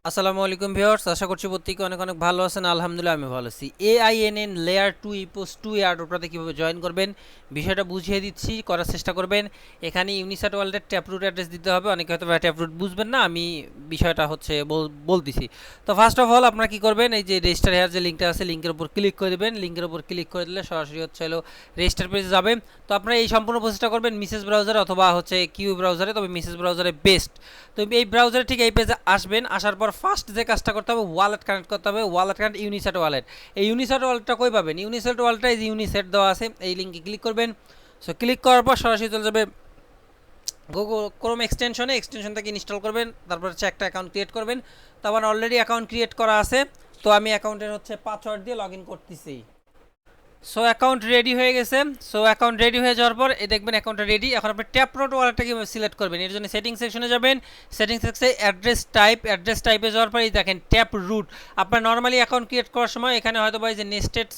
আসসালামু আলাইকুম ভিউয়ার্স, আশা করছি প্রত্যেকে অনেক অনেক ভালো আছেন। আলহামদুলিল্লাহ আমি ভালো আছি। AINN লেয়ার 2 ইপোস 2 এয়ারড্রপটাতে কীভাবে জয়েন করবেন বিষয়টা বুঝিয়ে দিচ্ছি, করার চেষ্টা করবেন। এখানে ইউনিসাট ওয়ার্ল্ডের ট্যাপরুট অ্যাড্রেস দিতে হবে। অনেকে হয়তো ট্যাপরুট বুঝবেন না, আমি বিষয়টা হচ্ছে বলতেছি। তো ফার্স্ট অফ অল আপনারা কী করবেন, এই যে রেজিস্টার হেয়ার যে লিঙ্কটা আছে, লিঙ্কের উপর ক্লিক করে দেবেন। লিঙ্কের উপর ক্লিক করে দিলে সরাসরি হচ্ছে হলো রেজিস্টার পেজে যাবে। তো আপনারা এই সম্পূর্ণ প্রসেসটা করবেন মিসেস ব্রাউজারে অথবা হচ্ছে কিউ ব্রাউজারে, তবে মিসেস ব্রাউজারে বেস্ট। তো এই ব্রাউজারে ঠিক এই পেজে আসবেন। আসার পর ফার্স্ট যে কাজটা করতে হবে, ওয়ালেট কানেক্ট করতে হবে। Wallet connect ইউনিসেট wallet. এই ইউনিসেট ওয়ালেটটা কই পাবেন? ইউনিসেট ওয়ালেটটা এই যে ইউনিসেট দেওয়া আছে, এই লিঙ্কে ক্লিক করবেন। সো ক্লিক করার পর সরাসরি চলে যাবে গুগল ক্রোম এক্সটেনশন থেকে ইনস্টল করবেন। তারপর হচ্ছে একটা অ্যাকাউন্ট ক্রিয়েট করবেন। তো আমার অলরেডি অ্যাকাউন্ট ক্রিয়েট করা আছে, তো আমি অ্যাকাউন্টের হচ্ছে পাসওয়ার্ড দিয়ে লগ ইন করতেছি। সো অ্যাকাউন্ট রেডি হয়ে গেছে। সো অ্যাকাউন্ট রেডি হয়ে যাওয়ার পর এই দেখবেন অ্যাকাউন্টটা রেডি। এখন আপনি ট্যাপরুট ওয়ালেটটা কীভাবে সিলেক্ট করবেন, এর জন্য সেটিং সেকশনে যাবেন। সেটিং সেকশনে অ্যাড্রেস টাইপে যাওয়ার পর এই দেখেন ট্যাপ রুট। আপনার নর্মালি অ্যাকাউন্ট ক্রিয়েট করার সময় এখানে হয়তো বা এই যে নেস্টেড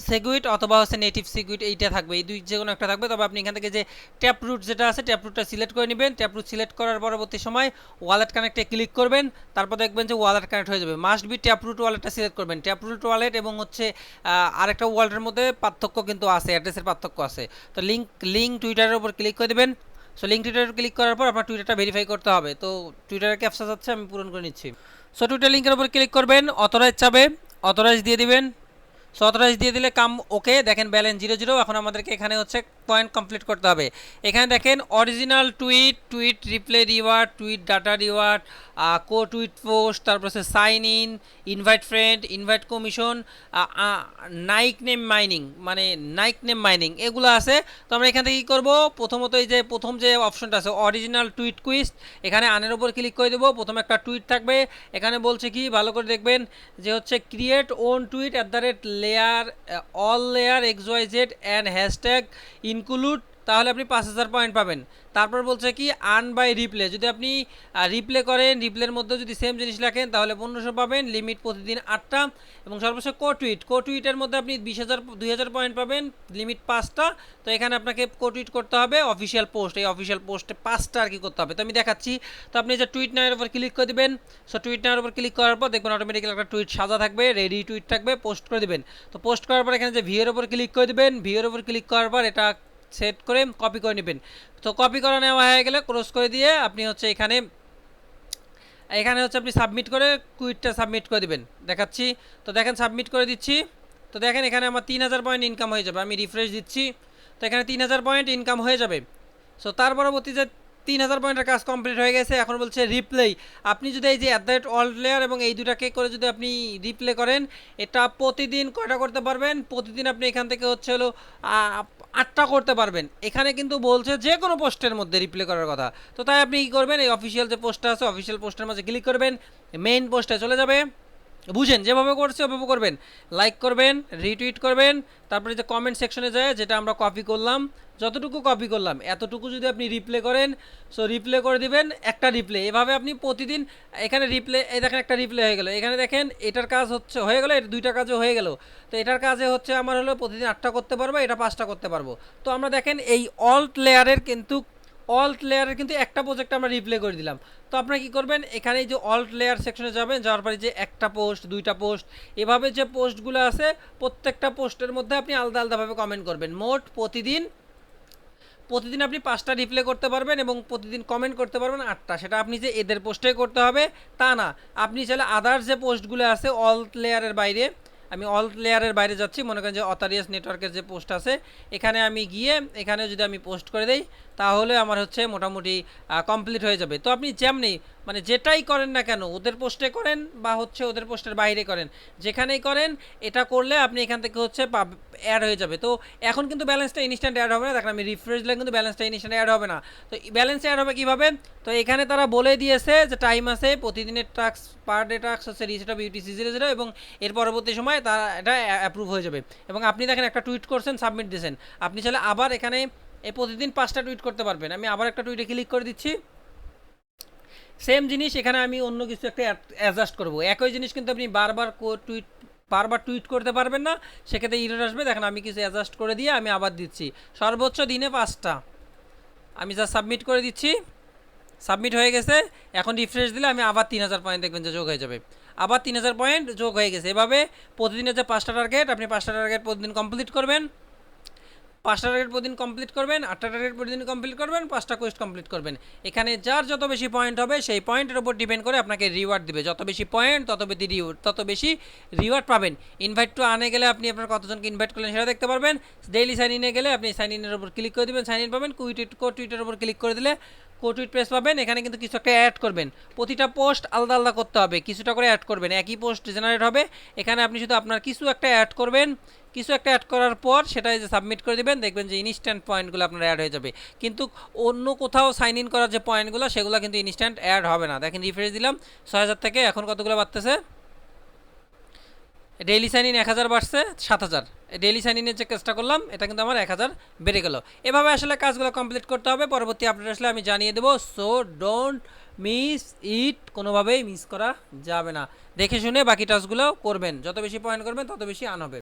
সিকিউরিট অথবা হচ্ছে নেটিভ সিকিউরিট এইটা থাকবে, এই দুই যে কোনো একটা থাকবে। তবে আপনি এখান থেকে যে ট্যাপ রুট যেটা আছে ট্যাপ রুটটা সিলেক্ট করে নেবেন। ট্যাপ রুট সিলেক্ট করার পরবর্তী সময় ওয়ালেট কানেক্টে ক্লিক করবেন। তারপর দেখবেন যে ওয়ালেট কানেক্ট হয়ে যাবে। মাস্ট বি ট্যাপ রুট ওয়ালেটটা সিলেক্ট করবেন। ট্যাপ রুট ওয়ালেট এবং হচ্ছে আরেকটা ওয়ালেটের মধ্যে পার্থক্য কিন্তু আছে, অ্যাড্রেসের পার্থক্য আছে। তো লিঙ্ক টুইটারের উপর ক্লিক করে দেবেন। সো লিঙ্ক টুইটারে ক্লিক করার পর আপনার টুইটারটা ভেরিফাই করতে হবে। তো টুইটারের ক্যাপচা যাচ্ছে, আমি পূরণ করে নিচ্ছি। সো টুইটার লিঙ্কের উপর ক্লিক করবেন, অথরাইজ চাবে, অথরাইজ দিয়ে দিবেন। সো অথরাইজ দিয়ে দিলে কাম ওকে। দেখেন ব্যালেন্স 0 0। এখন আমাদেরকে এখানে হচ্ছে পয়েন্ট কমপ্লিট করতে হবে। এখানে দেখেন original tweet reply reward, tweet data reward, co tweet post, তারপর হচ্ছে sign in, invite friend, invite commission, nickname mining এগুলো আছে। তো আমরা এখান থেকে কী করবো, প্রথমত এই যে প্রথম যে অপশনটা আছে অরিজিনাল টুইট কুইজ, এখানে আনের ওপর ক্লিক করে দেবো। প্রথমে একটা টুইট থাকবে, এখানে বলছে কি ভালো করে দেখবেন যে হচ্ছে ক্রিয়েট ওন টুইট @লেয়ার all layer XYZ and hashtag include, তাহলে আপনি 5000 পয়েন্ট পাবেন। তারপর বলছে কি আর্ন বাই রিপ্লে, যদি আপনি রিপ্লে করেন, রিপ্লের মধ্যে যদি সেম জিনিস লেখেন তাহলে 1500 পাবেন। লিমিট প্রতিদিন 8টা। এবং সর্বশেষ কোটুইটের মধ্যে আপনি 20,000 পয়েন্ট পাবেন, লিমিট 5টা। তো এখানে আপনাকে কোটুইট করতে হবে অফিসিয়াল পোস্ট, এই অফিসিয়াল পোস্টে 5টা আর কি করতে হবে। তো আমি দেখাচ্ছি। তো আপনি যে টুইট নামের উপর ক্লিক করে দেবেন। সো টুইট নামের উপর ক্লিক করার পর দেখবেন অটোমেটিক্যালি একটা টুইট সাজা থাকবে, রেডি টুইট থাকবে, পোস্ট করে দেবেন। তো পোস্ট করার পর এখানে যে ভিউয়ের উপর ক্লিক করে দেবেন। ভিউয়ের উপর ক্লিক করার পর এটা সেট করে কপি করে নেবেন। তো কপি করা নেওয়া হয়ে গেলে ক্রস করে দিয়ে আপনি হচ্ছে এখানে হচ্ছে আপনি সাবমিট করে টুইটটা সাবমিট করে দিবেন। দেখাচ্ছি। তো দেখেন সাবমিট করে দিচ্ছি। তো দেখেন এখানে আমার 3000 পয়েন্ট ইনকাম হয়ে যাবে। আমি রিফ্রেশ দিচ্ছি। তো এখানে 3000 পয়েন্ট ইনকাম হয়ে যাবে। সো তার পরবর্তী যে 3000 পয়েন্টের কাজ কমপ্লিট হয়ে গেছে। এখন বলছে রিপ্লে। আপনি যদি এই যে অল্ট লেয়ার এবং এই দুটাকে করে যদি আপনি রিপ্লে করেন, এটা প্রতিদিন কয়টা করতে পারবেন? প্রতিদিন আপনি এখান থেকে হচ্ছে হলো 8টা করতে পারবেন। এখানে কিন্তু বলছে যে কোনো পোস্টের মধ্যে রিপ্লে করার কথা। তো তাই আপনি কী করবেন, এই অফিসিয়াল যে পোস্টটা আছে অফিসিয়াল পোস্টের মাঝে ক্লিক করবেন, মেইন পোস্টে চলে যাবে। বুঝেন যেভাবে করছে ওভাবে করবেন। লাইক করবেন, রিটুইট করবেন, তারপরে যে কমেন্ট সেকশনে যায় যেটা আমরা কপি করলাম, যতটুকু কপি করলাম এতটুকু যদি আপনি রিপ্লে করেন, সো রিপ্লে করে দিবেন একটা রিপ্লে। এভাবে আপনি প্রতিদিন এখানে রিপ্লে, এই দেখেন একটা রিপ্লে হয়ে গেল। এখানে দেখেন এটার কাজ হচ্ছে হয়ে গেলো, এর 2টা কাজও হয়ে গেল। তো এটার কাজে হচ্ছে আমার হলো প্রতিদিন 8টা করতে পারবো, এটা 5টা করতে পারবো। তো আমরা দেখেন এই অল্ট লেয়ারের কিন্তু একটা প্রজেক্ট আমরা রিপ্লে করে দিলাম। তো আপনারা কী করবেন, এখানে এই যে অল্ট লেয়ার সেকশনে যাবেন, যাওয়ার পরে যে একটা পোস্ট, 2টা পোস্ট, এভাবে যে পোস্টগুলো আছে প্রত্যেকটা পোস্টের মধ্যে আপনি আলাদা আলাদাভাবে কমেন্ট করবেন। মোট প্রতিদিন আপনি 5টা রিপ্লে করতে পারবেন এবং প্রতিদিন কমেন্ট করতে পারবেন 8টা। সেটা আপনি যে এদের পোস্টে করতে হবে তা না, আপনি চাইলে আদার্স যে পোস্টগুলো আছে অল্ট লেয়ারের বাইরে, আমি অল্ট লেয়ারের বাইরে যাচ্ছি, মনে করেন যে অতারিয়াস নেটওয়ার্কের যে পোস্ট আছে এখানে আমি গিয়ে এখানে যদি আমি পোস্ট করে দেই তাহলে আমার হচ্ছে মোটামুটি কমপ্লিট হয়ে যাবে। তো আপনি যেমনি মানে যেটাই করেন না কেন, ওদের পোস্টে করেন বা হচ্ছে ওদের পোস্টের বাইরে করেন, যেখানেই করেন এটা করলে আপনি এখান থেকে হচ্ছে অ্যাড হয়ে যাবে। তো এখন কিন্তু ব্যালেন্সটা ইনস্ট্যান্ট অ্যাড হবে না, দেখেন আমি রিফ্রেশ দিলে কিন্তু ব্যালেন্সটা ইনস্ট্যান্ট অ্যাড হবে না। তো ব্যালেন্স অ্যাড হবে কীভাবে? তো এখানে তারা বলে দিয়েছে যে টাইম আছে, প্রতিদিনের টাস্ক পার ডে টাস্ক হচ্ছে রিসেট হবে UTC 00 এবং এর পরবর্তী সময় তারা এটা অ্যাপ্রুভ হয়ে যাবে। এবং আপনি দেখেন একটা টুইট করছেন, সাবমিট দিয়েছেন, আপনি চাইলে আবার এখানে এই প্রতিদিন 5টা টুইট করতে পারবেন। আমি আবার একটা টুইটে ক্লিক করে দিচ্ছি। সেম জিনিস এখানে আমি অন্য কিছু একটা অ্যাডজাস্ট করব। একই জিনিস কিন্তু আপনি বারবার টুইট করতে পারবেন না, সেক্ষেত্রে ইরর আসবে। দেখেন আমি কিছু অ্যাডজাস্ট করে দিয়ে আমি আবার দিচ্ছি সর্বোচ্চ দিনে 5টা। আমি যা সাবমিট করে দিচ্ছি। সাবমিট হয়ে গেছে। এখন রিফ্রেশ দিলে আমি আবার 3000 পয়েন্ট দেখবেন যে যোগ হয়ে যাবে, আবার 3000 পয়েন্ট যোগ হয়ে গেছে। এভাবে প্রতিদিনের যে 5টা টার্গেট, আপনি 5টা টার্গেট প্রতিদিন কমপ্লিট করবেন, 5টা টার্গেট প্রতিদিন কমপ্লিট করবেন, 8টা টার্গেট প্রতিদিন কমপ্লিট করবেন, 5টা কোয়েস্ট কমপ্লিট করবেন। এখানে যার যত বেশি পয়েন্ট হবে সেই পয়েন্টের উপর ডিপেন্ড করে আপনাকে রিওয়ার্ড দিবে। যত বেশি পয়েন্ট তত বেশি রিওয়ার্ড পাবেন। ইনভাইট টু আনে গেলে আপনি আপনার কতজনকে ইনভাইট করলেন সেটা দেখতে পারবেন। ডেইলি সাইন ইনে গেলে আপনি সাইন ইনের উপর ক্লিক করে দেবেন, সাইন ইন পাবেন। টুইটের উপর ক্লিক করে দিলে টুইট প্রেস পাবেন। এখানে কিন্তু কিছু একটা অ্যাড করবেন, প্রতিটা পোস্ট আলাদা আলাদা করতে হবে, কিছুটা করে অ্যাড করবেন, একই পোস্ট জেনারেট হবে। এখানে আপনি শুধু আপনার কিছু একটা অ্যাড করবেন, কিছু একটা অ্যাড করার পর সেটাই যে সাবমিট করে দেবেন, দেখবেন যে ইনস্ট্যান্ট পয়েন্টগুলো আপনার অ্যাড হয়ে যাবে। কিন্তু অন্য কোথাও সাইন ইন করার যে পয়েন্টগুলো সেগুলো কিন্তু ইনস্ট্যান্ট অ্যাড হবে না। দেখেন রিফ্রেশ দিলাম 6000 থেকে এখন কতগুলো বাড়তেছে, ডেইলি সাইন ইন 1000 বাড়ছে 7000। ডেইলি সাইন ইনের যে কাজটা করলাম এটা কিন্তু আমার 1000 বেড়ে গেল। এভাবে আসলে কাজগুলো কমপ্লিট করতে হবে। পরবর্তী আপডেট আসলে আমি জানিয়ে দেবো। সো ডোন্ট মিস ইট, কোনোভাবেই মিস করা যাবে না। দেখে শুনে বাকি টাস্কগুলো করবেন, যত বেশি পয়েন্ট করবেন তত বেশি আর্ন হবে।